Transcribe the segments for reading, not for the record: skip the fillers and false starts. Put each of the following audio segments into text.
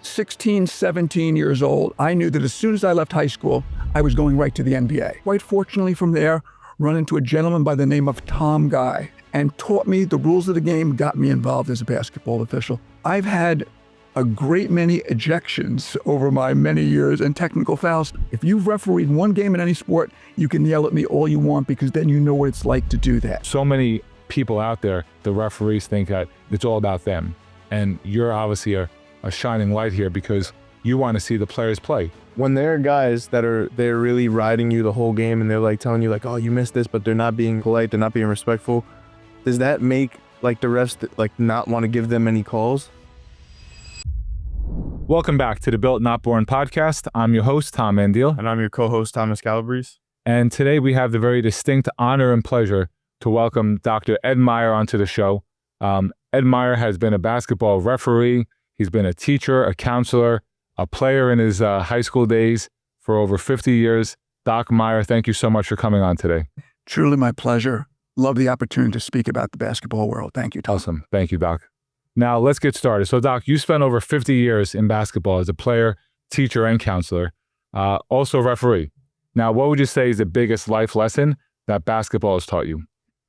16, 17 years old, I knew that as soon as I left high school, I was going right to the NBA. Quite fortunately from there, run into a gentleman by the name of Tom Guy and taught me the rules of the game, got me involved as a basketball official. I've had a great many ejections over my many years and technical fouls. If you've refereed one game in any sport, you can yell at me all you want because then you know what it's like to do that. So many people out there, the referees think that it's all about them. And you're obviously a shining light here because you want to see the players play. When there are guys that they're really riding you the whole game and they're like telling you like, oh, you missed this, but they're not being polite, they're not being respectful, does that make like the refs like not want to give them any calls? Welcome back to the Built Not Born podcast. I'm your host, Tom Mandile. And I'm your co-host, Thomas Calabrese. And today we have the very distinct honor and pleasure to welcome Dr. Ed Meier onto the show. Ed Meier has been a basketball referee. He's been a teacher, a counselor, a player in his high school days for over 50 years. Doc Meier, thank you so much for coming on today. Truly my pleasure. Love the opportunity to speak about the basketball world. Thank you, Tom. Awesome. Thank you, Doc. Now let's get started. So Doc, you spent over 50 years in basketball as a player, teacher, and counselor, also referee. Now, what would you say is the biggest life lesson that basketball has taught you?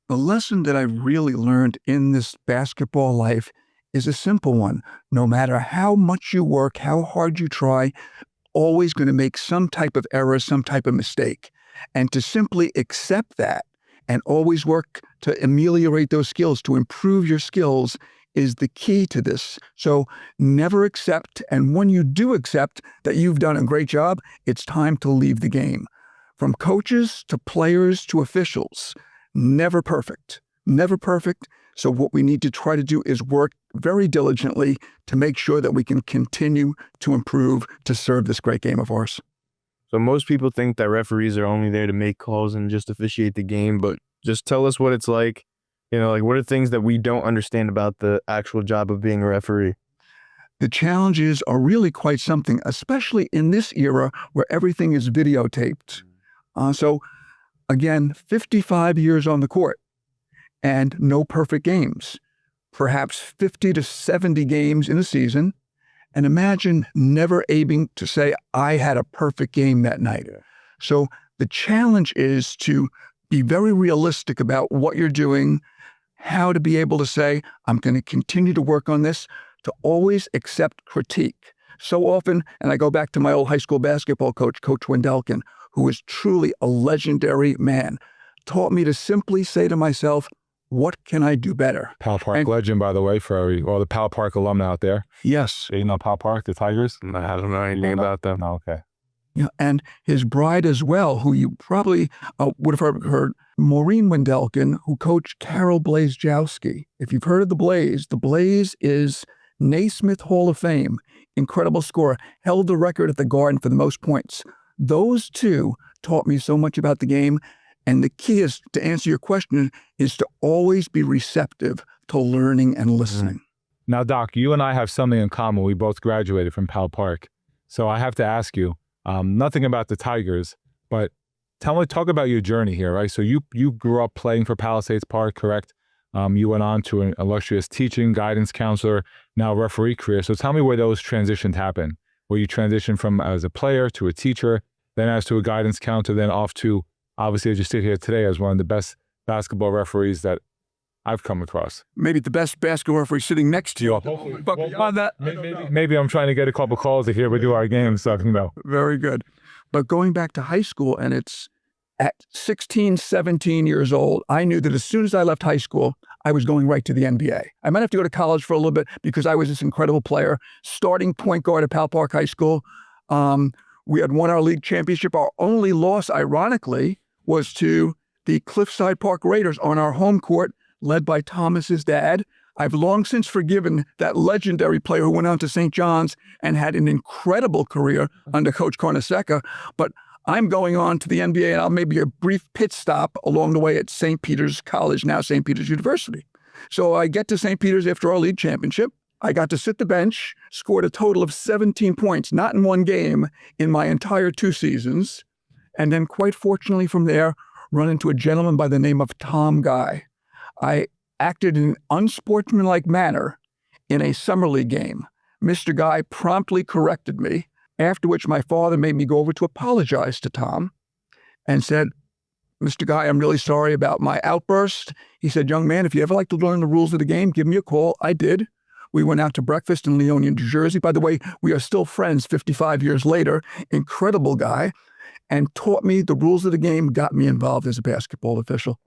The lesson that I really learned in this basketball life is a simple one. No matter how much you work, how hard you try, always going to make some type of error, some type of mistake. And to simply accept that and always work to ameliorate those skills, to improve your skills, is the key to this. So never accept, and when you do accept that you've done a great job, it's time to leave the game. From coaches to players to officials, never perfect, never perfect. So what we need to try to do is work very diligently to make sure that we can continue to improve to serve this great game of ours. So most people think that referees are only there to make calls and just officiate the game, but just tell us what it's like. You know, like what are things that we don't understand about the actual job of being a referee? The challenges are really quite something, especially in this era where everything is videotaped. So again, 55 years on the court and no perfect games, perhaps 50 to 70 games in a season. And imagine never aiming to say, I had a perfect game that night. So the challenge is to be very realistic about what you're doing, how to be able to say, I'm going to continue to work on this, to always accept critique. So often, and I go back to my old high school basketball coach, Coach Wendelkin, who is truly a legendary man, taught me to simply say to myself, what can I do better? Powell Park legend, by the way, for all the Powell Park alumni out there. Yes. You know Powell Park, the Tigers? I don't know anything about them. No, okay. Yeah, and his bride as well, who you probably would have heard, Maureen Wendelkin, who coached Carol Blazejowski. If you've heard of the Blaze is Naismith Hall of Fame, incredible scorer, held the record at the Garden for the most points. Those two taught me so much about the game. And the key is, to answer your question, is to always be receptive to learning and listening. Now, Doc, you and I have something in common. We both graduated from Powell Park. So I have to ask you, nothing about the Tigers, but talk about your journey here, right? So you grew up playing for Palisades Park, correct? You went on to an illustrious teaching, guidance counselor, now referee career. So tell me where those transitions happen, where you transitioned from as a player to a teacher, then as to a guidance counselor, then off to, obviously, as you sit here today, as one of the best basketball referees that I've come across. Maybe the best basketball referee sitting next to you. But beyond that, maybe I'm trying to get a couple calls to hear we do our game stuff, you know. Very good. But going back to high school, and it's at 16, 17 years old, I knew that as soon as I left high school, I was going right to the NBA. I might have to go to college for a little bit because I was this incredible player, starting point guard at Powell Park High School. We had won our league championship. Our only loss, ironically, was to the Cliffside Park Raiders on our home court, led by Thomas's dad. I've long since forgiven that legendary player who went on to St. John's and had an incredible career under Coach Carnesecca. But I'm going on to the NBA, and I'll maybe a brief pit stop along the way at St. Peter's College, now St. Peter's University. So I get to St. Peter's after our league championship. I got to sit the bench, scored a total of 17 points, not in one game, in my entire 2 seasons. And then quite fortunately from there, run into a gentleman by the name of Tom Guy. I acted in an unsportsmanlike manner in a summer league game. Mr. Guy promptly corrected me, after which my father made me go over to apologize to Tom and said, Mr. Guy, I'm really sorry about my outburst. He said, young man, if you ever like to learn the rules of the game, give me a call. I did. We went out to breakfast in Leonia, New Jersey. By the way, we are still friends 55 years later. Incredible guy. And taught me the rules of the game, got me involved as a basketball official.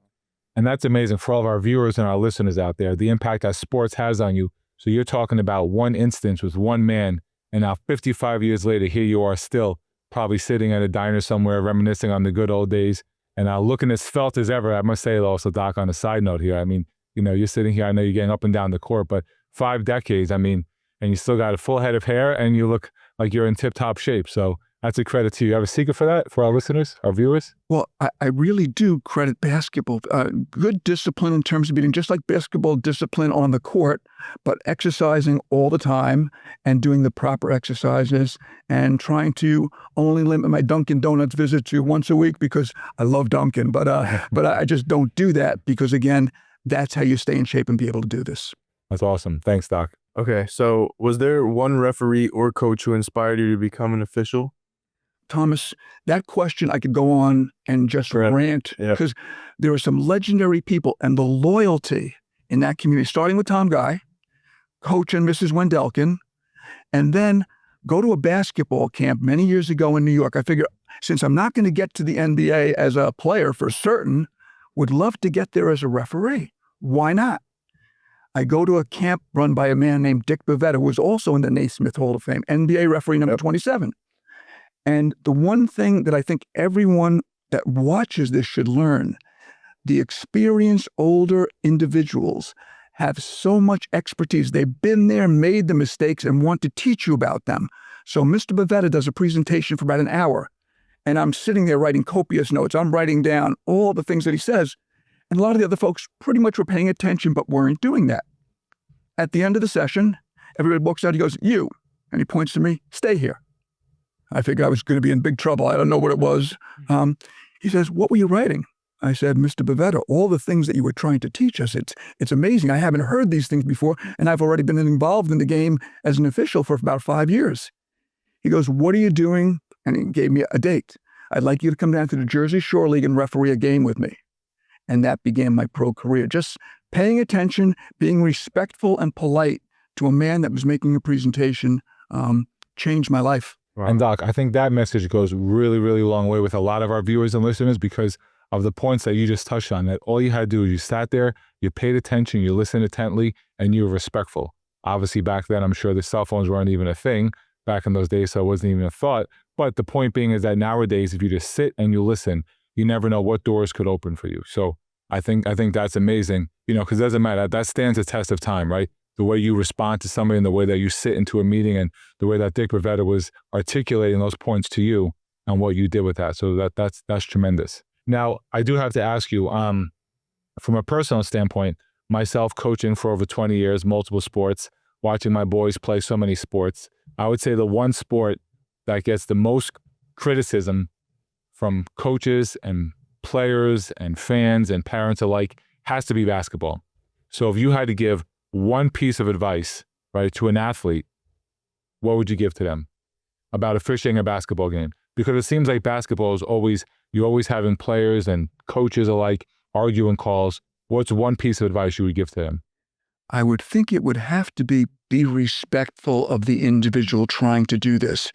And that's amazing for all of our viewers and our listeners out there, the impact that sports has on you. So you're talking about one instance with one man, and now 55 years later, here you are still probably sitting at a diner somewhere, reminiscing on the good old days, and looking as felt as ever. I must say also, Doc, on a side note here, I mean, you know, you're sitting here, I know you're getting up and down the court, but 5 decades, I mean, and you still got a full head of hair and you look like you're in tip-top shape. So that's a credit to you. You have a secret for that, for our listeners, our viewers? Well, I really do credit basketball. Good discipline in terms of being just like basketball discipline on the court, but exercising all the time and doing the proper exercises and trying to only limit my Dunkin' Donuts visit to once a week because I love Dunkin', but I just don't do that because, again, that's how you stay in shape and be able to do this. That's awesome. Thanks, Doc. Okay, so was there one referee or coach who inspired you to become an official? Thomas, that question I could go on and just rant because there are some legendary people and the loyalty in that community, starting with Tom Guy, Coach and Mrs. Wendelkin, and then go to a basketball camp many years ago in New York. I figure since I'm not going to get to the NBA as a player for certain, would love to get there as a referee. Why not? I go to a camp run by a man named Dick Bavetta, who was also in the Naismith Hall of Fame, NBA referee number 27. And the one thing that I think everyone that watches this should learn, the experienced older individuals have so much expertise. They've been there, made the mistakes, and want to teach you about them. So Mr. Bavetta does a presentation for about an hour, and I'm sitting there writing copious notes. I'm writing down all the things that he says. And a lot of the other folks pretty much were paying attention, but weren't doing that. At the end of the session, everybody walks out, he goes, you, and he points to me, stay here. I figured I was going to be in big trouble. I don't know what it was. He says, what were you writing? I said, Mr. Bavetta, all the things that you were trying to teach us, it's amazing. I haven't heard these things before, and I've already been involved in the game as an official for about 5 years. He goes, what are you doing? And he gave me a date. I'd like you to come down to the Jersey Shore League and referee a game with me. And that began my pro career. Just paying attention, being respectful and polite to a man that was making a presentation changed my life. Wow. And Doc, I think that message goes really, really long way with a lot of our viewers and listeners because of the points that you just touched on, that all you had to do is you sat there, you paid attention, you listened intently, and you were respectful. Obviously, back then, I'm sure the cell phones weren't even a thing back in those days, so it wasn't even a thought. But the point being is that nowadays, if you just sit and you listen, you never know what doors could open for you. So I think that's amazing, you know, because it doesn't matter. That stands the test of time, right? The way you respond to somebody and the way that you sit into a meeting and the way that Dick Bavetta was articulating those points to you and what you did with that. So that's tremendous. Now, I do have to ask you, from a personal standpoint, myself coaching for over 20 years, multiple sports, watching my boys play so many sports, I would say the one sport that gets the most criticism from coaches and players and fans and parents alike has to be basketball. So if you had to give one piece of advice, right, to an athlete, what would you give to them about officiating a basketball game? Because it seems like basketball is you're always having players and coaches alike arguing calls. What's one piece of advice you would give to them? I would think it would have to be respectful of the individual trying to do this.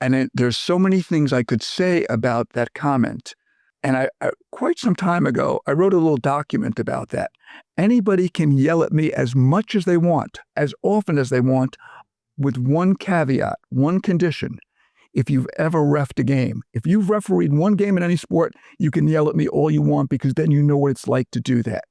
And there's so many things I could say about that comment. And I quite some time ago, I wrote a little document about that. Anybody can yell at me as much as they want, as often as they want, with one caveat, one condition. If you've ever reffed a game, if you've refereed one game in any sport, you can yell at me all you want because then you know what it's like to do that.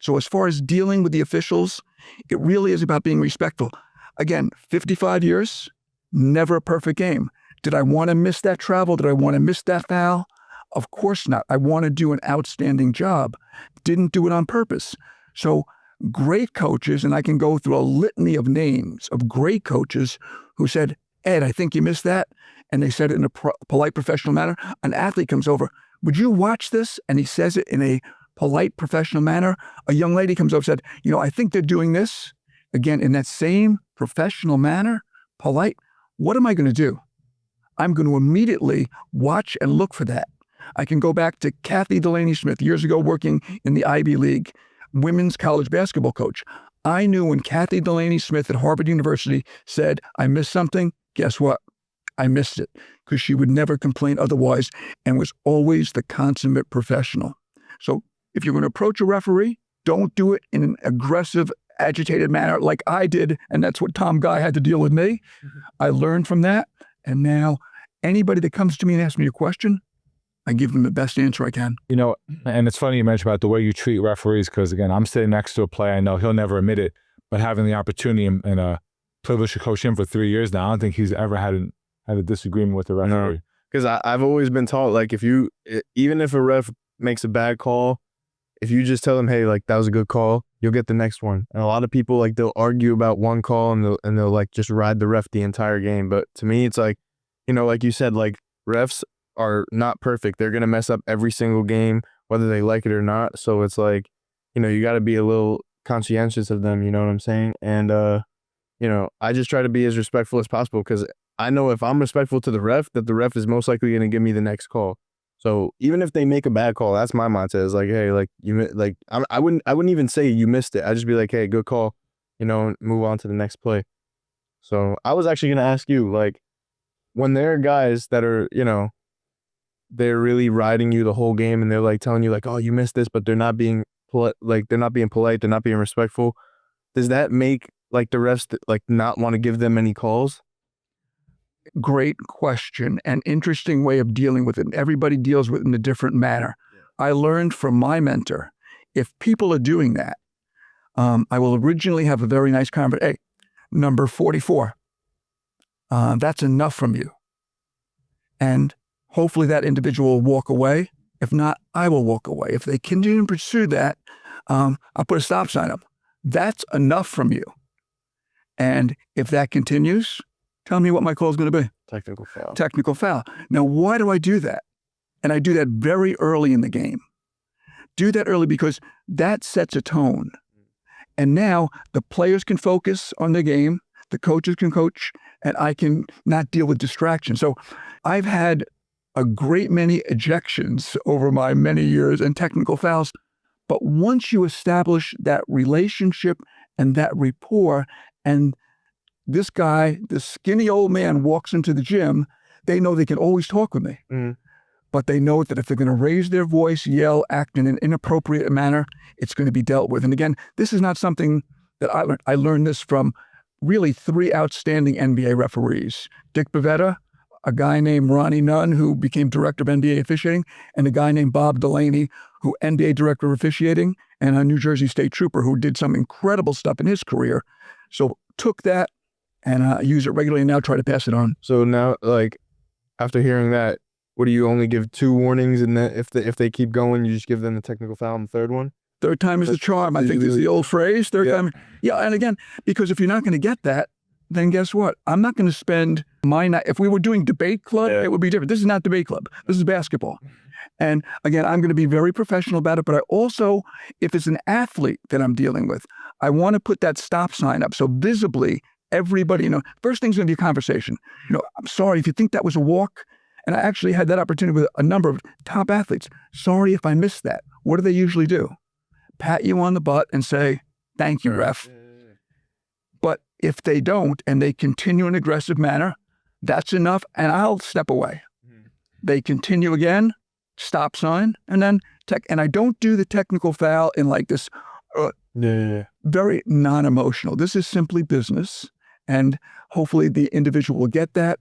So as far as dealing with the officials, it really is about being respectful. Again, 55 years, never a perfect game. Did I want to miss that travel? Did I want to miss that foul? Of course not. I want to do an outstanding job. Didn't do it on purpose. So great coaches, and I can go through a litany of names of great coaches who said, Ed, I think you missed that. And they said it in a polite, professional manner. An athlete comes over, would you watch this? And he says it in a polite, professional manner. A young lady comes over and said, you know, I think they're doing this. again, in that same professional manner, polite, what am I going to do? I'm going to immediately watch and look for that. I can go back to Kathy Delaney Smith years ago working in the Ivy League, women's college basketball coach. I knew when Kathy Delaney Smith at Harvard University said, I missed something, guess what? I missed it, because she would never complain otherwise and was always the consummate professional. So if you're going to approach a referee, don't do it in an aggressive, agitated manner like I did, and that's what Tom Guy had to deal with me. I learned from that, and now anybody that comes to me and asks me a question, I give them the best answer I can. You know, and it's funny you mentioned about the way you treat referees, because again, I'm sitting next to a player. I know he'll never admit it, but having the opportunity and a privilege to coach him for 3 years now, I don't think he's ever had a disagreement with the referee. Because I've always been taught, like, even if a ref makes a bad call, if you just tell them, hey, like, that was a good call, you'll get the next one. And a lot of people, like, they'll argue about one call and they'll like just ride the ref the entire game. But to me, it's like, you know, like you said, like, refs are not perfect. They're going to mess up every single game, whether they like it or not. So it's like, you know, you got to be a little conscientious of them, you know what I'm saying? And, you know, I just try to be as respectful as possible, because I know if I'm respectful to the ref, that the ref is most likely going to give me the next call. So even if they make a bad call, that's my mindset. It's like, hey, like, I wouldn't even say you missed it. I'd just be like, hey, good call, you know, and move on to the next play. So I was actually going to ask you, like, when there are guys that are, you know, they're really riding you the whole game and they're like telling you like, oh, you missed this, but they're not being polite, they're not being respectful. Does that make like the refs like not want to give them any calls? Great question and interesting way of dealing with it. Everybody deals with it in a different manner. Yeah. I learned from my mentor, if people are doing that, I will originally have a very nice conversation. Hey, number 44, that's enough from you. And hopefully that individual will walk away. If not, I will walk away. If they continue to pursue that, I'll put a stop sign up. That's enough from you. And if that continues, tell me what my call is going to be. Technical foul. Technical foul. Now, why do I do that? And I do that very early in the game. Do that early because that sets a tone. And now the players can focus on the game, the coaches can coach, and I can not deal with distraction. So I've had a great many ejections over my many years and technical fouls. But once you establish that relationship and that rapport, and this guy, this skinny old man walks into the gym, they know they can always talk with me. Mm. But they know that if they're going to raise their voice, yell, act in an inappropriate manner, it's going to be dealt with. And again, this is not something that I learned. I learned this from really 3 outstanding NBA referees. Dick Bavetta, a guy named Ronnie Nunn, who became director of NBA officiating, and a guy named Bob Delaney, who NBA director of officiating, and a New Jersey state trooper who did some incredible stuff in his career. So took that and use it regularly and now try to pass it on. So now, like, after hearing that, what do you only give 2 warnings, and then if they keep going, you just give them the technical foul on the 3rd one? Third time is the charm. I think this is the old phrase. Third time. Yeah, and again, because if you're not going to get that, then guess what? I'm not going to spend my night. If we were doing debate club, it would be different. This is not debate club. This is basketball. And again, I'm going to be very professional about it, but I also, if it's an athlete that I'm dealing with, I want to put that stop sign up. So visibly, everybody, first thing's going to be a conversation. I'm sorry if you think that was a walk. And I actually had that opportunity with a number of top athletes. Sorry if I missed that. What do they usually do? Pat you on the butt and say, thank you, ref. But if they don't and they continue in an aggressive manner, that's enough and I'll step away. They continue again, stop sign, and then and I don't do the technical foul in like this very non-emotional. This is simply business. And hopefully the individual will get that.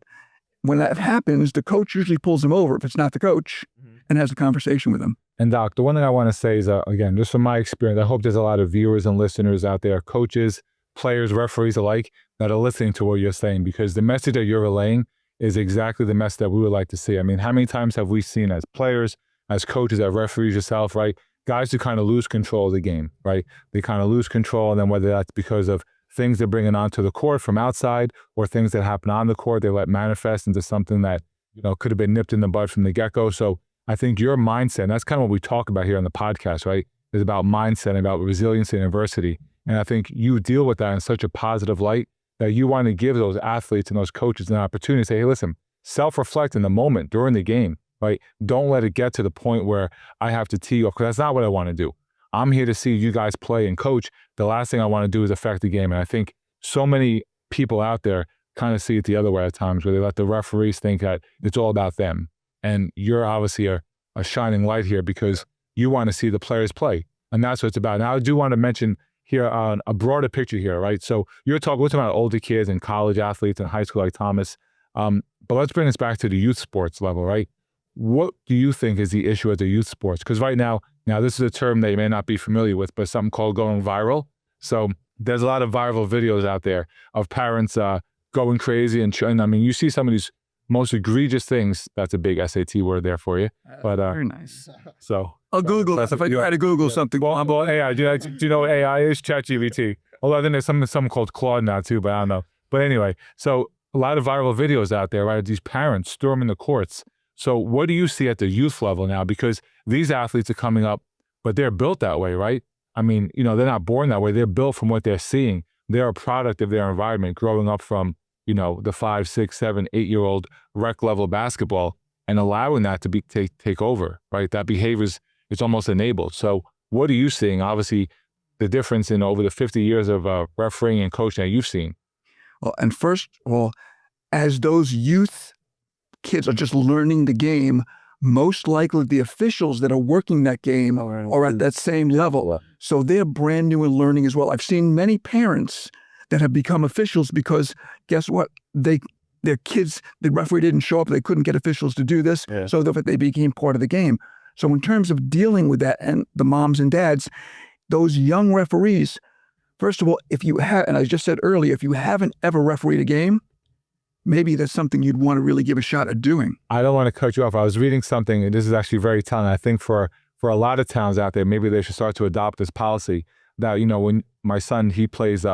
When that happens, the coach usually pulls them over if it's not the coach and has a conversation with them. And Doc, the one thing I want to say is, again, just from my experience, I hope there's a lot of viewers and listeners out there, coaches, players, referees alike, that are listening to what you're saying, because the message that you're relaying is exactly the message that we would like to see. I mean, how many times have we seen as players, as coaches, as referees yourself, right? Guys who kind of lose control of the game, right? They kind of lose control, and then whether that's because of things they're bringing onto the court from outside or things that happen on the court, they let manifest into something that, could have been nipped in the bud from the get-go. So I think your mindset, and that's kind of what we talk about here on the podcast, right? Is about mindset, about resiliency and adversity. And I think you deal with that in such a positive light that you want to give those athletes and those coaches an opportunity to say, hey, listen, self-reflect in the moment during the game, right? Don't let it get to the point where I have to tee you up, because that's not what I want to do. I'm here to see you guys play and coach. The last thing I want to do is affect the game. And I think so many people out there kind of see it the other way at times, where they let the referees think that it's all about them. And you're obviously a shining light here because you want to see the players play. And that's what it's about. Now, I do want to mention here on a broader picture here, right? So we're talking about older kids and college athletes and high school like Thomas. But let's bring this back to the youth sports level, right? What do you think is the issue at the youth sports? Because right now this is a term that you may not be familiar with, but something called going viral. So there's a lot of viral videos out there of parents going crazy. And I mean, you see some of these most egregious things. That's a big SAT word there for you. But Very nice. So I'll Google it. If I try to Google something. well, AI. Do you know what AI is? ChatGPT. Although I think there's something called Claude now too, but I don't know. But anyway, so a lot of viral videos out there, right? These parents storming the courts. So what do you see at the youth level now? Because these athletes are coming up, but they're built that way, right? I mean, they're not born that way. They're built from what they're seeing. They're a product of their environment, growing up from, the 5, 6, 7, 8-year-old rec level basketball and allowing that to take over, right? That behavior is almost enabled. So what are you seeing? Obviously, the difference in over the 50 years of refereeing and coaching that you've seen. Well, and first of all, as those youth kids are just learning the game, most likely the officials that are working that game are at that same level. So they're brand new and learning as well. I've seen many parents that have become officials because guess what? Their kids, the referee didn't show up. They couldn't get officials to do this. Yeah. So they became part of the game. So in terms of dealing with that and the moms and dads, those young referees, first of all, if you have, and I just said earlier, if you haven't ever refereed a game, maybe that's something you'd want to really give a shot at doing. I don't want to cut you off. I was reading something, and this is actually very telling. I think for a lot of towns out there, maybe they should start to adopt this policy that, when my son, he plays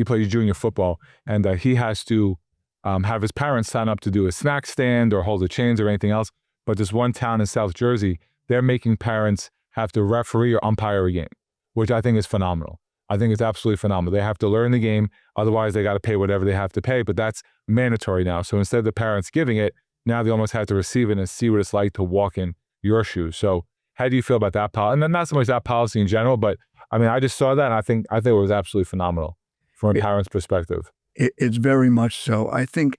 junior football, and he has to have his parents sign up to do a snack stand or hold the chains or anything else. But this one town in South Jersey, they're making parents have to referee or umpire a game, which I think is phenomenal. I think it's absolutely phenomenal. They have to learn the game. Otherwise, they got to pay whatever they have to pay. But that's mandatory now. So instead of the parents giving it, now they almost have to receive it and see what it's like to walk in your shoes. So how do you feel about that policy? And then not so much that policy in general, but I mean, I just saw that and I think it was absolutely phenomenal from a parent's perspective. It's very much so. I think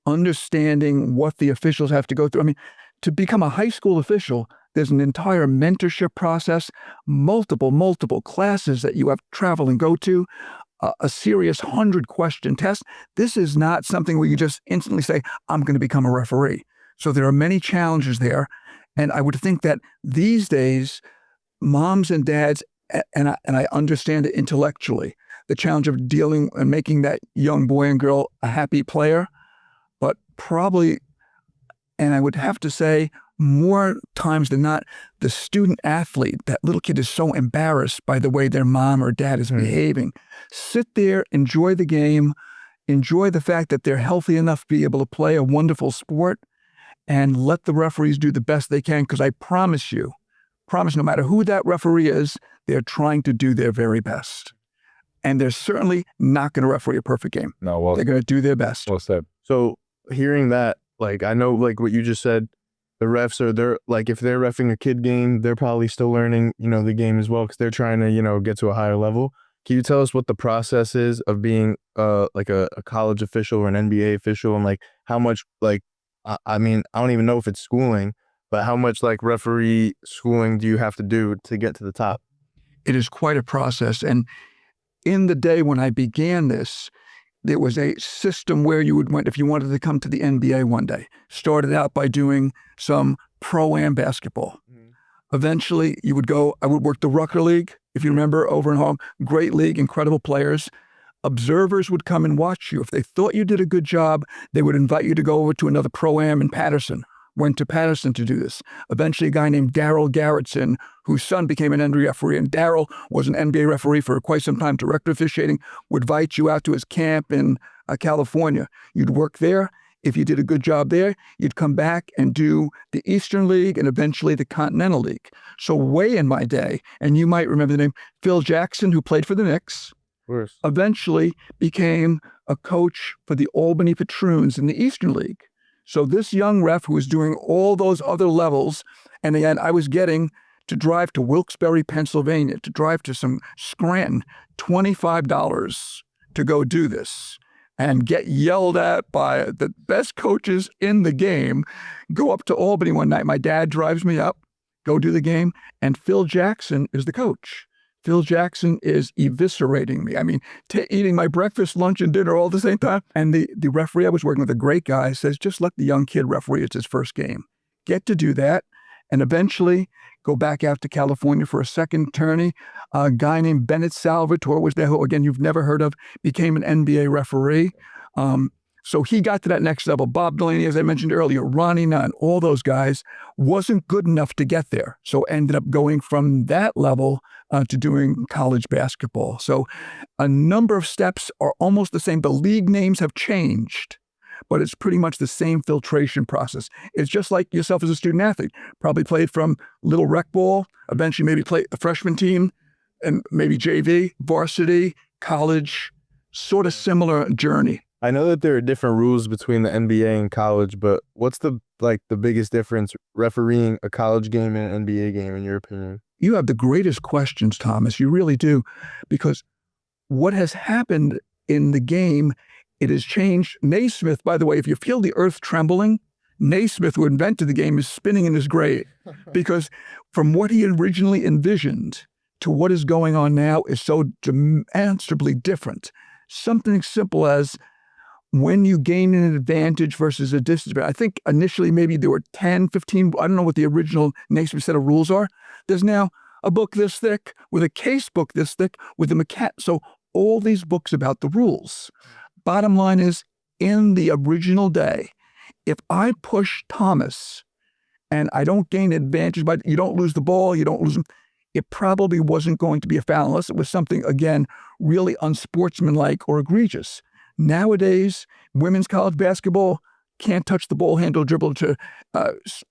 understanding what the officials have to go through. I mean, to become a high school official, there's an entire mentorship process, multiple classes that you have to travel and go to, a serious 100-question test. This is not something where you just instantly say, I'm going to become a referee. So there are many challenges there. And I would think that these days, moms and dads, and I understand it intellectually, the challenge of dealing and making that young boy and girl a happy player, but probably, and I would have to say, more times than not, the student athlete, that little kid is so embarrassed by the way their mom or dad is behaving. Sit there, enjoy the game, enjoy the fact that they're healthy enough to be able to play a wonderful sport, and let the referees do the best they can, because I promise no matter who that referee is, they're trying to do their very best. And they're certainly not going to referee a perfect game. No, well, they're going to do their best. Well said. So hearing that, I know what you just said, the refs they're if they're reffing a kid game, they're probably still learning, the game as well, because they're trying to, get to a higher level. Can you tell us what the process is of being a college official or an NBA official, and how much I mean, I don't even know if it's schooling, but how much referee schooling do you have to do to get to the top? It is quite a process. And in the day when I began this, there was a system where you would, if you wanted to come to the NBA one day, started out by doing some pro-am basketball. Eventually, you would go, I would work the Rucker League, if you remember, over in home. Great league, incredible players. Observers would come and watch you. If they thought you did a good job, they would invite you to go over to another pro-am in Patterson. Went to Patterson to do this. Eventually, a guy named Darryl Garrettson, whose son became an NBA referee, and Darryl was an NBA referee for quite some time, director of officiating, would invite you out to his camp in California. You'd work there. If you did a good job there, you'd come back and do the Eastern League and eventually the Continental League. So way in my day, and you might remember the name, Phil Jackson, who played for the Knicks, eventually became a coach for the Albany Patroons in the Eastern League. So this young ref who was doing all those other levels, and again, I was getting to drive to Wilkes-Barre, Pennsylvania, to drive to some Scranton, $25 to go do this and get yelled at by the best coaches in the game. Go up to Albany one night. My dad drives me up, go do the game, and Phil Jackson is the coach. Phil Jackson is eviscerating me. I mean, eating my breakfast, lunch, and dinner all at the same time. And the referee I was working with, a great guy, says, just let the young kid referee. It's his first game. Get to do that. And eventually go back out to California for a second tourney. A guy named Bennett Salvatore was there, who, again, you've never heard of, became an NBA referee. So he got to that next level. Bob Delaney, as I mentioned earlier, Ronnie Nunn, all those guys, wasn't good enough to get there. So ended up going from that level to doing college basketball. So a number of steps are almost the same. The league names have changed, but it's pretty much the same filtration process. It's just like yourself as a student athlete. Probably played from little rec ball, eventually maybe played the freshman team, and maybe JV, varsity, college, sort of similar journey. I know that there are different rules between the NBA and college, but what's the biggest difference refereeing a college game and an NBA game, in your opinion? You have the greatest questions, Thomas. You really do. Because what has happened in the game, it has changed. Naismith, by the way, if you feel the earth trembling, Naismith, who invented the game, is spinning in his grave. Because from what he originally envisioned to what is going on now is so demonstrably different. Something simple as when you gain an advantage versus a disadvantage. I think initially maybe there were 10, 15, I don't know what the original Naismith set of rules are. There's now a book this thick with a case book this thick with a so all these books about the rules. Bottom line is, in the original day, if I push Thomas and I don't gain advantage, but you don't lose the ball, you don't lose them, it probably wasn't going to be a foul unless it was something, again, really unsportsmanlike or egregious. Nowadays, women's college basketball can't touch the ball handle dribble to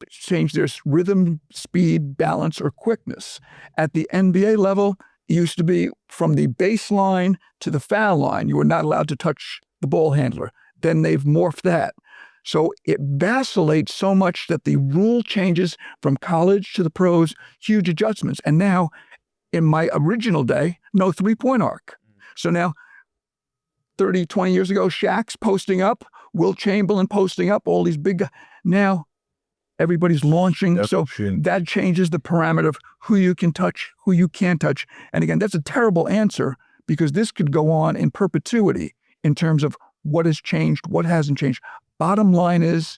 change their rhythm, speed, balance, or quickness. At the NBA level, it used to be from the baseline to the foul line. You were not allowed to touch the ball handler. Then they've morphed that. So it vacillates so much that the rule changes from college to the pros, huge adjustments. And now, in my original day, no three-point arc. So now, 30, 20 years ago, Shaq's posting up, Will Chamberlain posting up, all these big guys. Now, everybody's launching. That's so that changes the parameter of who you can touch, who you can't touch. And again, that's a terrible answer because this could go on in perpetuity in terms of what has changed, what hasn't changed. Bottom line is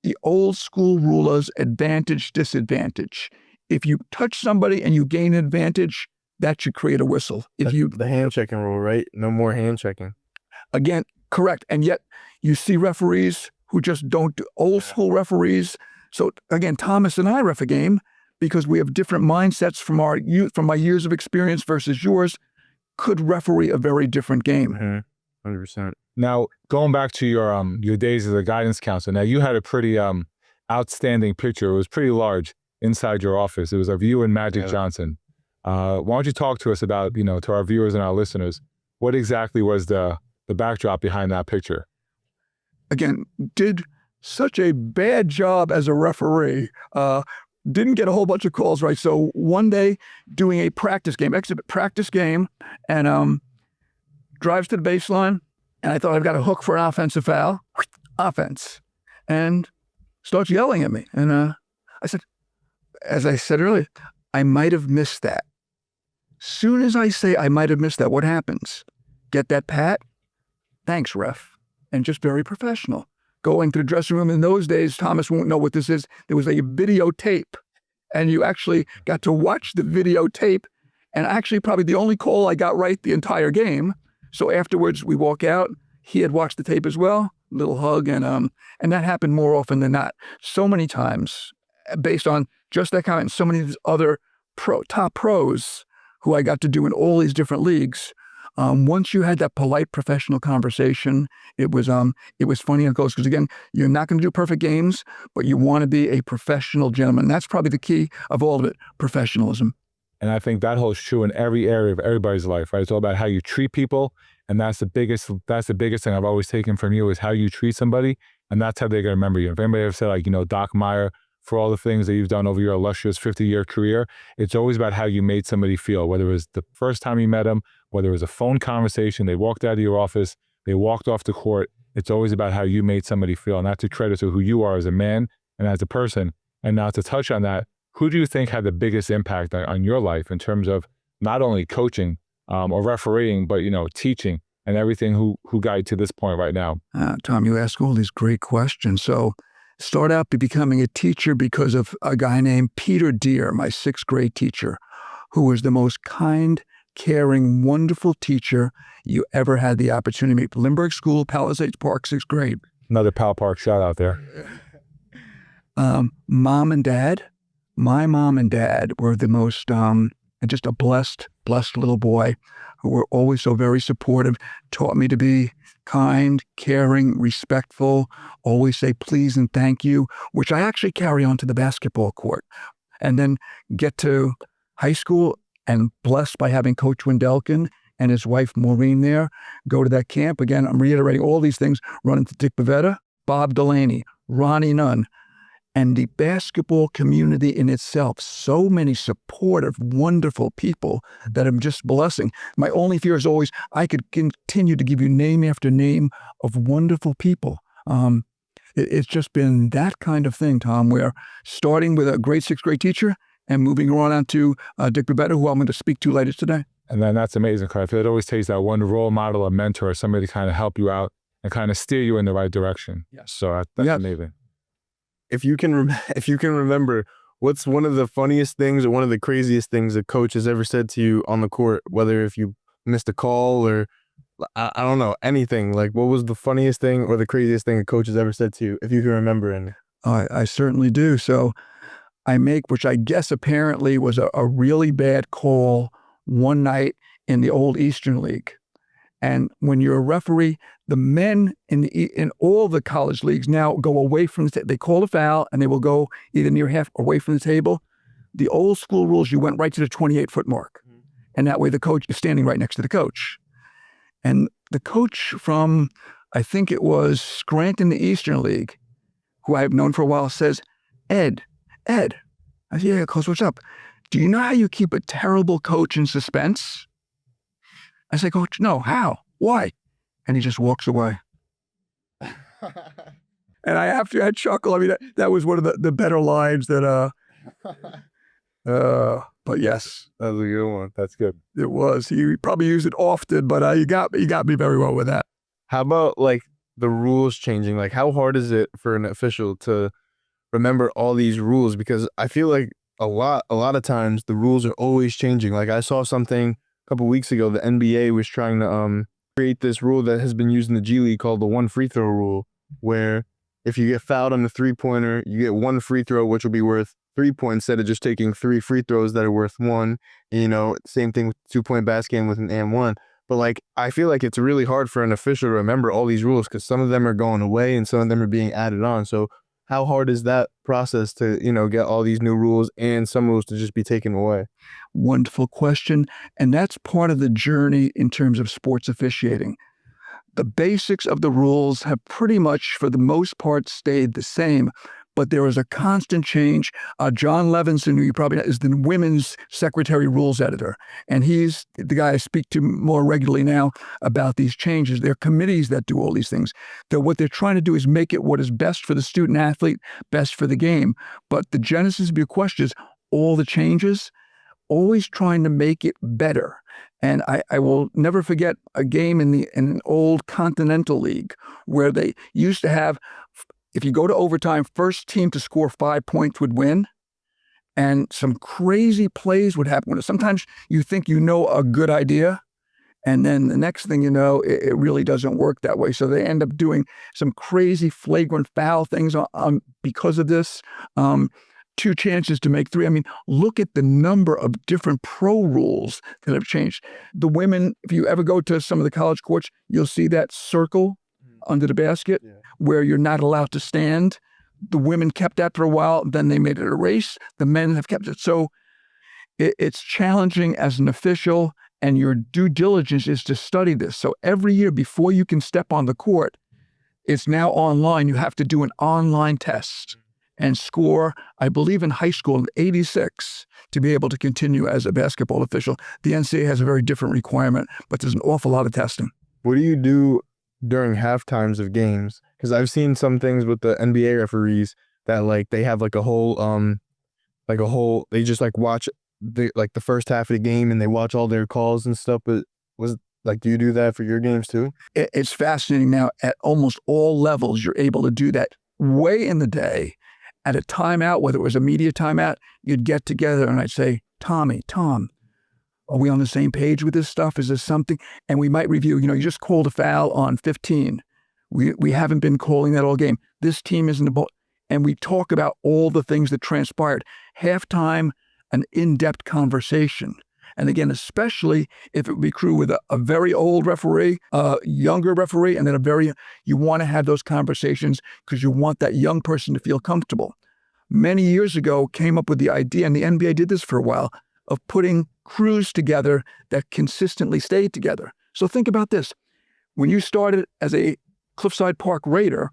the old school rulers, advantage, disadvantage. If you touch somebody and you gain an advantage, that should create a whistle. The hand checking rule, right? No more hand checking. Again, correct. And yet you see referees who just don't do, old school referees. So again, Thomas and I ref a game because we have different mindsets from our youth, from my years of experience versus yours, could referee a very different game. 100%. Now, going back to your days as a guidance counselor, now you had a pretty outstanding picture. It was pretty large inside your office. It was of you and Magic Johnson. Why don't you talk to us about, to our viewers and our listeners, what exactly was the backdrop behind that picture? Again, did such a bad job as a referee. Didn't get a whole bunch of calls right. So one day doing a practice game, and drives to the baseline, and I thought I've got a hook for an offensive foul, offense, and starts yelling at me. And I said, as I said earlier, I might have missed that. Soon as I say I might have missed that, what happens? Get that pat? Thanks, ref. And just very professional. Going to the dressing room in those days, Thomas won't know what this is. There was a videotape, and you actually got to watch the videotape. And actually, probably the only call I got right the entire game. So afterwards, we walk out. He had watched the tape as well. Little hug, and that happened more often than not. So many times, based on just that comment, and so many of these other top pros who I got to do in all these different leagues. Once you had that polite professional conversation, it was funny and close because again, you're not going to do perfect games, but you want to be a professional gentleman. That's probably the key of all of it, professionalism. And I think that holds true in every area of everybody's life, right? It's all about how you treat people. And that's the biggest thing I've always taken from you is how you treat somebody. And that's how they're going to remember you. If anybody ever said, like, Doc Meier, for all the things that you've done over your illustrious 50-year career, it's always about how you made somebody feel, whether it was the first time you met them, whether it was a phone conversation, they walked out of your office, they walked off the court. It's always about how you made somebody feel. And that's a credit to who you are as a man and as a person. And now to touch on that, who do you think had the biggest impact on your life in terms of not only coaching or refereeing, but, teaching and everything who got you to this point right now? Tom, you ask all these great questions. So start out by becoming a teacher because of a guy named Peter Deere, my 6th grade teacher, who was the most kind, caring, wonderful teacher you ever had the opportunity to meet. Lindbergh School, Palisades Park, 6th grade. Another Pal Park shout out there. Mom and dad. My mom and dad were the most, just a blessed little boy who were always so very supportive, taught me to be kind, caring, respectful, always say please and thank you, which I actually carry on to the basketball court. And then get to high school and blessed by having Coach Wendelkin and his wife Maureen there, go to that camp. Again, I'm reiterating all these things, run into Dick Bavetta, Bob Delaney, Ronnie Nunn, and the basketball community in itself. So many supportive, wonderful people that I'm just blessing. My only fear is always I could continue to give you name after name of wonderful people. It's just been that kind of thing, Tom, where starting with a great 6th grade teacher and moving on to Dick Bavetta, who I'm going to speak to later today. And then that's amazing, because I feel it always takes that one role model, a mentor, somebody to kind of help you out and kind of steer you in the right direction. Yes. So that's amazing. If you can remember, what's one of the funniest things or one of the craziest things a coach has ever said to you on the court, whether if you missed a call or I don't know, anything, like what was the funniest thing or the craziest thing a coach has ever said to you, if you can remember any? I certainly do. So I make, which I guess apparently was a really bad call one night in the old Eastern League. And when you're a referee, the men in all the college leagues now go away from they call a foul and they will go either near half away from the table. The old school rules, you went right to the 28-foot mark. And that way the coach is standing right next to the coach. And the coach from, I think it was Scranton, the Eastern League, who I've known for a while, says, Ed. I said, yeah, Coach, what's up? Do you know how you keep a terrible coach in suspense? I say, Coach, no, how? Why? And he just walks away. And I chuckle. I mean, that was one of the better lines that, but yes. That was a good one. That's good. It was. He probably used it often, but you got me very well with that. How about like the rules changing? Like how hard is it for an official to remember all these rules? Because I feel like a lot of times the rules are always changing. Like I saw something a couple weeks ago, the NBA was trying to create this rule that has been used in the G League called the 1 free throw rule, where if you get fouled on the 3-pointer, you get 1 free throw, which will be worth 3 points instead of just taking 3 free throws that are worth 1. Same thing with 2-point basket with an and 1. But like, I feel like it's really hard for an official to remember all these rules because some of them are going away and some of them are being added on. So how hard is that process to, get all these new rules and some rules to just be taken away? Wonderful question. And that's part of the journey in terms of sports officiating. The basics of the rules have pretty much, for the most part, stayed the same, but there is a constant change. John Levinson, who you probably know, is the women's secretary rules editor, and he's the guy I speak to more regularly now about these changes. There are committees that do all these things. What they're trying to do is make it what is best for the student athlete, best for the game. But the genesis of your question is all the changes, always trying to make it better. And I will never forget a game in an old Continental League where they used to have, if you go to overtime, first team to score 5 points would win. And some crazy plays would happen. Sometimes you think you know a good idea, and then the next thing you know, it really doesn't work that way. So they end up doing some crazy flagrant foul things because of this. 2 chances to make 3. I mean, look at the number of different pro rules that have changed. The women, if you ever go to some of the college courts, you'll see that circle under the basket where you're not allowed to stand. The women kept that for a while, then they made it a race. The men have kept it. So it's challenging as an official, and your due diligence is to study this. So every year before you can step on the court, it's now online. You have to do an online test and score, I believe in high school, 86 to be able to continue as a basketball official. The NCAA has a very different requirement, but there's an awful lot of testing. What do you do during half times of games? Because I've seen some things with the NBA referees that like they have like a whole they just like watch the first half of the game and they watch all their calls and stuff. But do you do that for your games too? It's fascinating now. At almost all levels, you're able to do that. Way in the day, at a timeout, whether it was a media timeout, you'd get together and I'd say, Tom, are we on the same page with this stuff? Is this something? And we might review, you just called a foul on 15. We haven't been calling that all game. This team isn't about, and we talk about all the things that transpired. Halftime, an in-depth conversation. And again, especially if it would be true with a very old referee, a younger referee, and then you want to have those conversations because you want that young person to feel comfortable. Many years ago, came up with the idea, and the NBA did this for a while, of putting crews together that consistently stayed together. So think about this. When you started as a Cliffside Park Raider,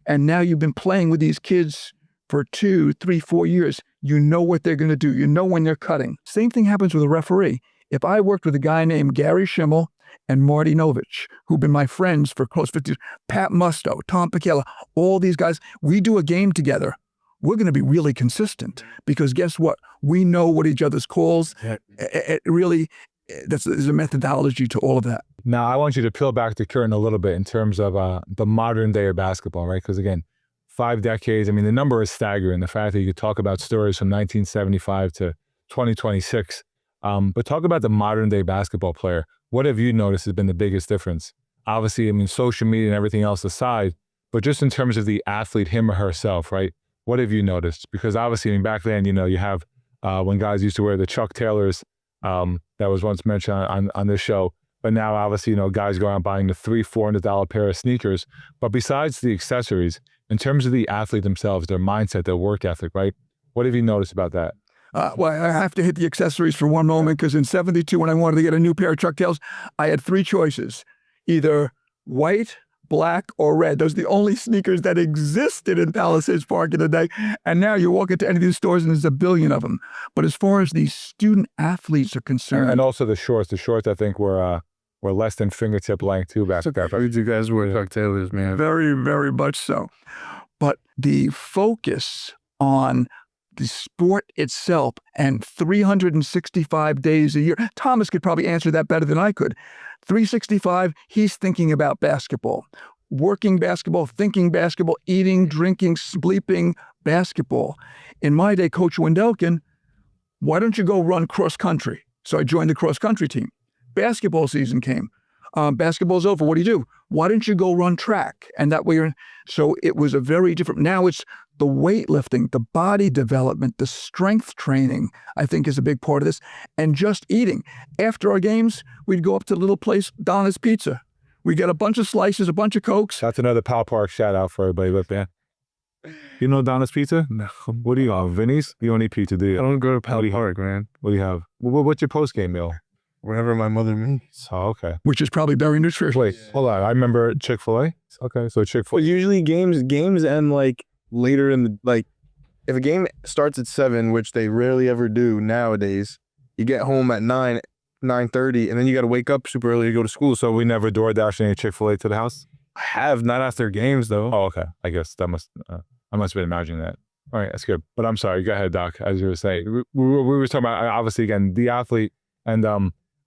and now you've been playing with these kids for 2, 3, 4 years, you know what they're going to do. You know when they're cutting. Same thing happens with a referee. If I worked with a guy named Gary Schimmel and Marty Novich, who've been my friends for close 50 years, Pat Musto, Tom Picella, all these guys, we do a game together. We're going to be really consistent because guess what? We know what each other's calls. It really, there's a methodology to all of that. Now, I want you to peel back the curtain a little bit in terms of the modern day of basketball, right? Because again, 5 decades, I mean, the number is staggering. The fact that you could talk about stories from 1975 to 2026. But talk about the modern day basketball player. What have you noticed has been the biggest difference? Obviously, I mean, social media and everything else aside, but just in terms of the athlete, him or herself, right? What have you noticed? Because obviously, I mean, back then, you have when guys used to wear the Chuck Taylors that was once mentioned on this show. But now, obviously, guys go out buying the $300-$400 pair of sneakers. But besides the accessories, in terms of the athlete themselves, their mindset, their work ethic, right? What have you noticed about that? Well, I have to hit the accessories for one moment because in 72, when I wanted to get a new pair of Chuck Taylors, I had 3 choices, either white, black, or red. Those are the only sneakers that existed in Palisades Park in the day. And now you walk into any of these stores and there's a billion of them. But as far as these student athletes are concerned. And also the shorts I think were less than fingertip length too back there. You guys wear Chuck Taylors, man. Very, very much so. But the focus on the sport itself and 365 days a year, Thomas could probably answer that better than I could. 365, he's thinking about basketball, working basketball, thinking basketball, eating, drinking, sleeping basketball. In my day, Coach Wendelkin, why don't you go run cross country? So I joined the cross country team. Basketball season came. Basketball's over. What do? Why don't you go run track? And that way, so it was a very different, now it's the weightlifting, the body development, the strength training, I think is a big part of this. And just eating. After our games, we'd go up to the little place, Donna's Pizza. We get a bunch of slices, a bunch of Cokes. That's another Pal Park shout out for everybody with that. You know Donna's Pizza? No. What do you have? Vinny's? You don't eat pizza, do you? I don't go to Pal Park, man. What do you have? What's your post-game meal? Whenever my mother meets. Oh, okay. Which is probably very nutritious. Wait, hold on. I remember Chick-fil-A. Okay, so Chick-fil-A. Well, usually games end like later in the, if a game starts at 7, which they rarely ever do nowadays, you get home at 9:30, and then you got to wake up super early to go to school. So we never DoorDash any Chick-fil-A to the house? I have, not after games though. Oh, okay. I guess I must have been imagining that. All right, that's good. But I'm sorry. Go ahead, Doc. As you were saying, we were talking about, obviously, again, the athlete, and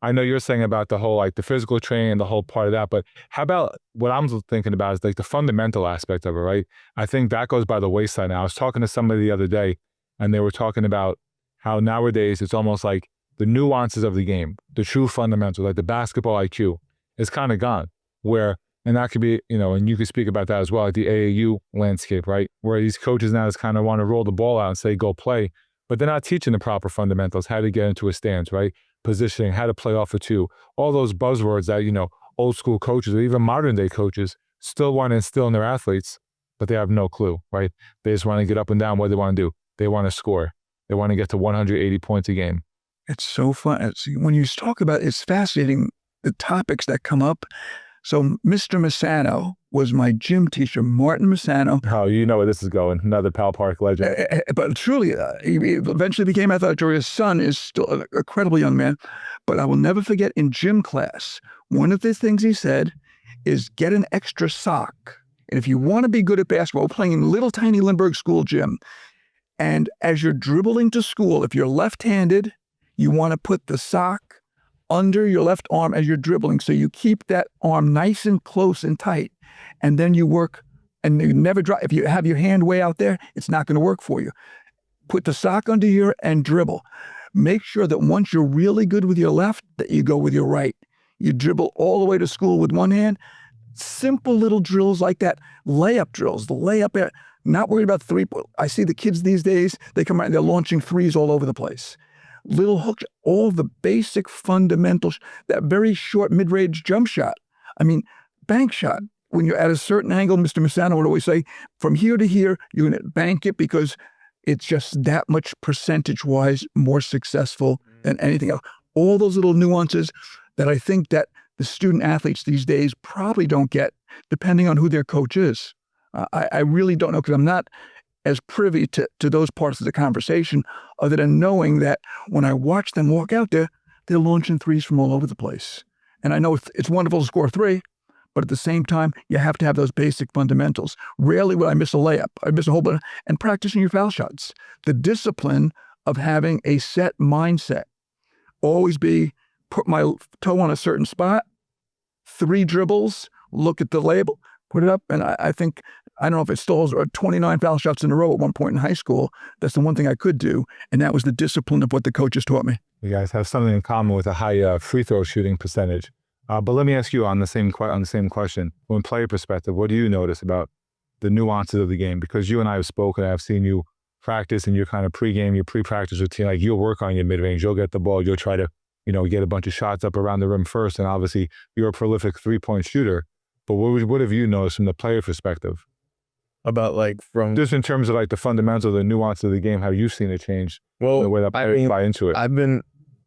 I know you're saying about the whole, the physical training, the whole part of that, but how about what I'm thinking about is the fundamental aspect of it, right? I think that goes by the wayside now. I was talking to somebody the other day, and they were talking about how nowadays it's almost like the nuances of the game, the true fundamentals, like the basketball IQ is kind of gone, where And that could be, and you could speak about that as well, like the AAU landscape, right? Where these coaches now just kind of want to roll the ball out and say, go play, but they're not teaching the proper fundamentals, how to get into a stance, right? Positioning, how to play off of two, all those buzzwords that, old school coaches or even modern day coaches still want to instill in their athletes, but they have no clue, right? They just want to get up and down. What do they want to do? They want to score. They want to get to 180 points a game. It's so fun. When you talk about it, it's fascinating, the topics that come up. So Mr. Massano was my gym teacher, Martin Massano. Oh, you know where this is going. Another Pal Park legend. But truly, he eventually became athletic director. His son is still an incredible young man. But I will never forget in gym class, one of the things he said is get an extra sock. And if you want to be good at basketball, we're playing in little tiny Lindbergh school gym. And as you're dribbling to school, if you're left-handed, you want to put the sock under your left arm as you're dribbling. So you keep that arm nice and close and tight. And then you work, and you never drop. If you have your hand way out there, it's not going to work for you. Put the sock under here and dribble. Make sure that once you're really good with your left, that you go with your right. You dribble all the way to school with one hand. Simple little drills like that. Layup drills, the layup air. Not worried about three-point. I see the kids these days, they come out and they're launching threes all over the place. Little hooks, all the basic fundamentals, that very short mid-range jump shot. I mean, bank shot. When you're at a certain angle, Mr. Massano would always say, from here to here, you're going to bank it because it's just that much percentage-wise more successful than anything else. All those little nuances that I think that the student athletes these days probably don't get, depending on who their coach is. I really don't know, because I'm not as privy to those parts of the conversation, other than knowing that when I watch them walk out there, they're launching threes from all over the place. And I know it's wonderful to score three, but at the same time, you have to have those basic fundamentals. Rarely will I miss a layup. I miss a whole bunch, and practicing your foul shots. The discipline of having a set mindset. Always put my toe on a certain spot, 3 dribbles, look at the label, put it up, and I think, I don't know if it still is, 29 foul shots in a row at one point in high school. That's the one thing I could do, and that was the discipline of what the coaches taught me. You guys have something in common with a high free throw shooting percentage. But let me ask you on the same question, from a player perspective, what do you notice about the nuances of the game? Because you and I have spoken, I've seen you practice and your kind of pregame, your pre-practice routine. Like, you'll work on your mid-range, you'll get the ball, you'll try to, get a bunch of shots up around the rim first, and obviously you're a prolific three-point shooter. But what have you noticed from the player perspective? About from just in terms of the fundamentals, the nuance of the game, how you've seen it change, the way that players buy into it.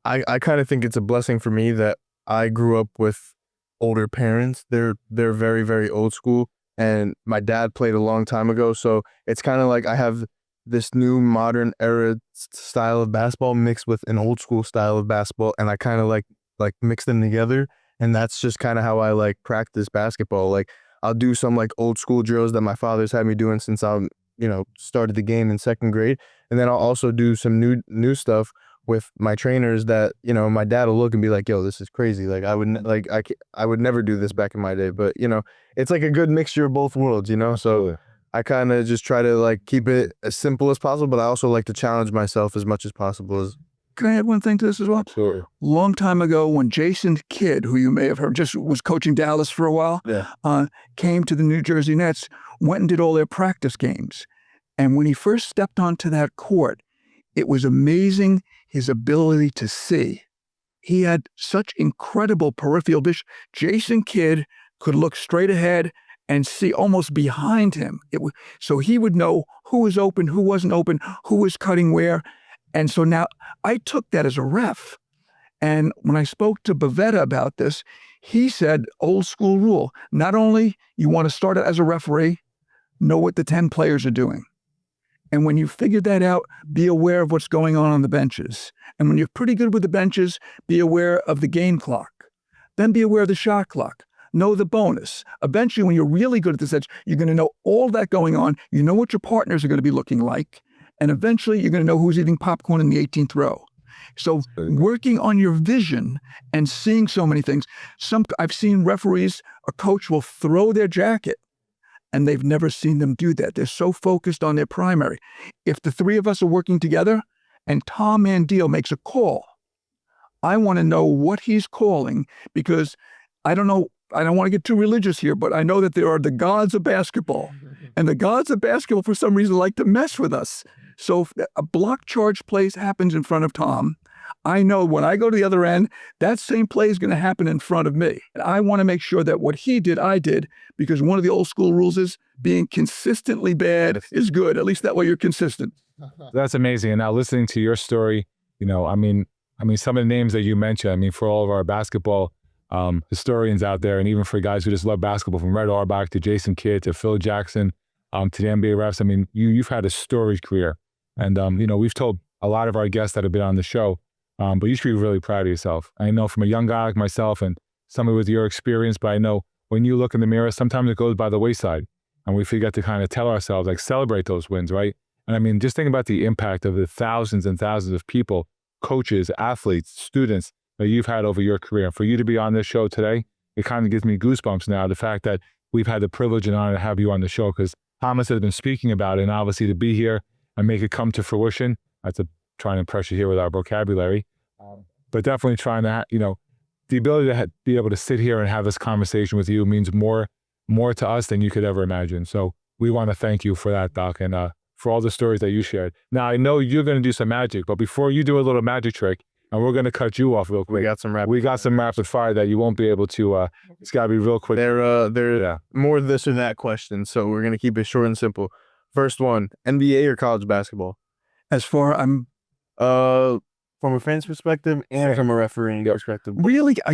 I kind of think it's a blessing for me that I grew up with older parents. They're very, very old school, and my dad played a long time ago. So it's kind of like I have this new modern era style of basketball mixed with an old school style of basketball, and I kind of like mix them together. And that's just kind of how I practice basketball. I'll do some old school drills that my father's had me doing since I started the game in 2nd grade. And then I'll also do some new stuff with my trainers that, my dad will look and be like, yo, this is crazy. I would never do this back in my day, but it's a good mixture of both worlds, so I kind of just try to keep it as simple as possible, but I also like to challenge myself as much as possible. Can I add one thing to this as well? Sure. Long time ago, when Jason Kidd, who you may have heard, just was coaching Dallas for a while, came to the New Jersey Nets, went and did all their practice games. And when he first stepped onto that court, it was amazing his ability to see. He had such incredible peripheral vision. Jason Kidd could look straight ahead and see almost behind him. So he would know who was open, who wasn't open, who was cutting where. And so now I took that as a ref. And when I spoke to Bavetta about this, he said, old school rule, not only you want to start it as a referee, know what the 10 players are doing. And when you figure that out, be aware of what's going on the benches. And when you're pretty good with the benches, be aware of the game clock. Then be aware of the shot clock. Know the bonus. Eventually, when you're really good at this edge, you're going to know all that going on. You know what your partners are going to be looking like. And eventually, you're going to know who's eating popcorn in the 18th row. So working on your vision and seeing so many things. I've seen referees, a coach will throw their jacket, and they've never seen them do that. They're so focused on their primary. If the 3 of us are working together and Tom Mandile makes a call, I want to know what he's calling, because I don't know I don't want to get too religious here, but I know that there are the gods of basketball. And the gods of basketball, for some reason, like to mess with us. So if a block charge play happens in front of Tom, I know when I go to the other end, that same play is going to happen in front of me. And I want to make sure that what he did, I did, because one of the old school rules is being consistently bad is good. At least that way you're consistent. That's amazing. And now listening to your story, I mean, some of the names that you mentioned, for all of our basketball historians out there, and even for guys who just love basketball, from Red Auerbach to Jason Kidd to Phil Jackson to the NBA refs, you've had a storied career. And, we've told a lot of our guests that have been on the show, but you should be really proud of yourself. I know from a young guy like myself and somebody with your experience, but I know when you look in the mirror, sometimes it goes by the wayside and we forget to kind of tell ourselves, like, celebrate those wins, right? And just think about the impact of the thousands and thousands of people, coaches, athletes, students that you've had over your career. And for you to be on this show today, it kind of gives me goosebumps now, the fact that we've had the privilege and honor to have you on the show, because Thomas has been speaking about it, and obviously to be here and make it come to fruition, that's trying to impress you here with our vocabulary, but definitely trying to, the ability to be able to sit here and have this conversation with you means more to us than you could ever imagine. So we want to thank you for that, Doc, and for all the stories that you shared. Now, I know you're going to do some magic, but before you do a little magic trick, and we're going to cut you off real quick. We got some rapid fire that you won't be able to, it's got to be real quick. They're more this or that questions, so we're going to keep it short and simple. First one, NBA or college basketball? As far from a fan's perspective and from a refereeing perspective. Really, I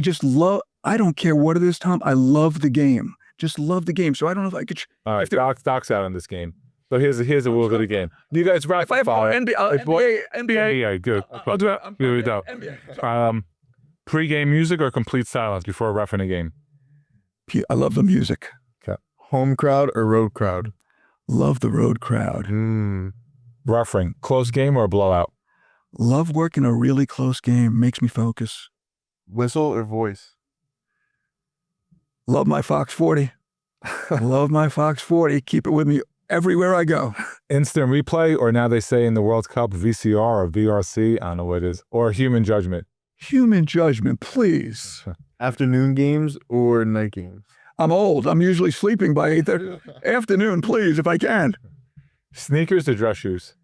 don't care what it is, Tom. I love the game. Just love the game. So I don't know if I could. All right, Doc's out on this game. So here's a rule of the game. You guys rapid fire. NBA, good. I'll do it. Here we go. Pre-game music or complete silence before reffing a game? I love the music. Okay. Home crowd or road crowd? Love the road crowd. Refereeing, close game or blowout? Love working a really close game. Makes me focus. Whistle or voice? Love my Fox 40. Love my Fox 40. Keep it with me everywhere I go. Instant replay, or now they say in the World Cup, VCR or VRC, I don't know what it is, or human judgment? Human judgment, please. Afternoon games or night games? I'm old. I'm usually sleeping by 8:30. Afternoon, please, if I can. Sneakers or dress shoes?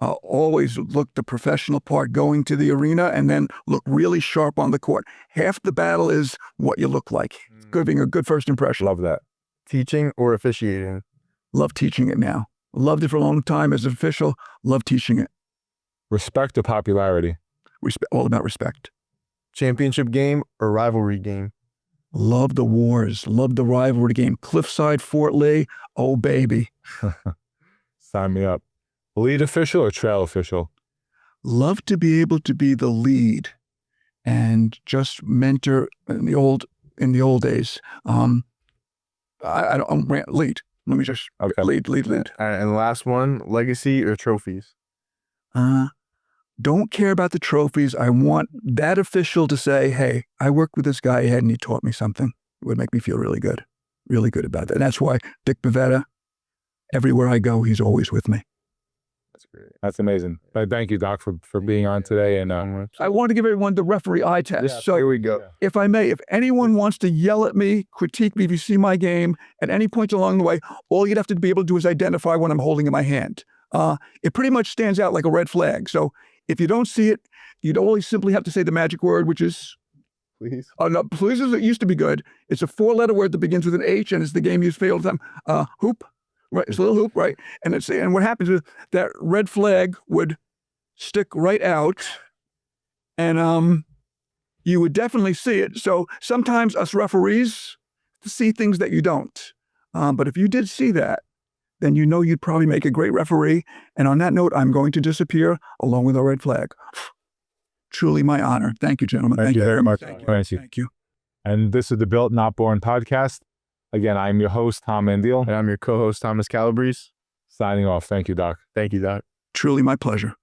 I'll always look the professional part, going to the arena, and then look really sharp on the court. Half the battle is what you look like. It's good, being a good first impression. Love that. Teaching or officiating? Love teaching it now. Loved it for a long time as an official. Love teaching it. Respect or popularity? All about respect. Championship game or rivalry game? Love the wars. Love the rivalry game. Cliffside, Fort Lee. Oh, baby. Sign me up. Lead official or trail official? Love to be able to be the lead and just mentor in the old days. I don't lead. Let me just lead. All right, and the last one, legacy or trophies? Don't care about the trophies. I want that official to say, hey, I worked with this guy ahead and he taught me something. It would make me feel really good about that. And that's why Dick Bavetta, everywhere I go, he's always with me. That's great. That's amazing. Thank you, Doc, for being on today. And I want to give everyone the referee eye test. Yeah, so here we go. If I may, if anyone wants to yell at me, critique me, if you see my game at any point along the way, all you'd have to be able to do is identify what I'm holding in my hand. It pretty much stands out like a red flag. So if you don't see it, you'd only simply have to say the magic word, which is please. No, please used to be good. It's a 4-letter word that begins with an H, and it's the game used for all the time. Hoop. Right, it's a little hoop, right? And what happens is that red flag would stick right out, and you would definitely see it. So sometimes us referees see things that you don't. But if you did see that, then you know you'd probably make a great referee. And on that note, I'm going to disappear along with a red flag. Truly my honor. Thank you, gentlemen. Thank you very much. Thank you. And this is the Built Not Born podcast. Again, I'm your host, Tom Mandile. And I'm your co-host, Thomas Calabrese. Signing off. Thank you, Doc. Thank you, Doc. Truly my pleasure.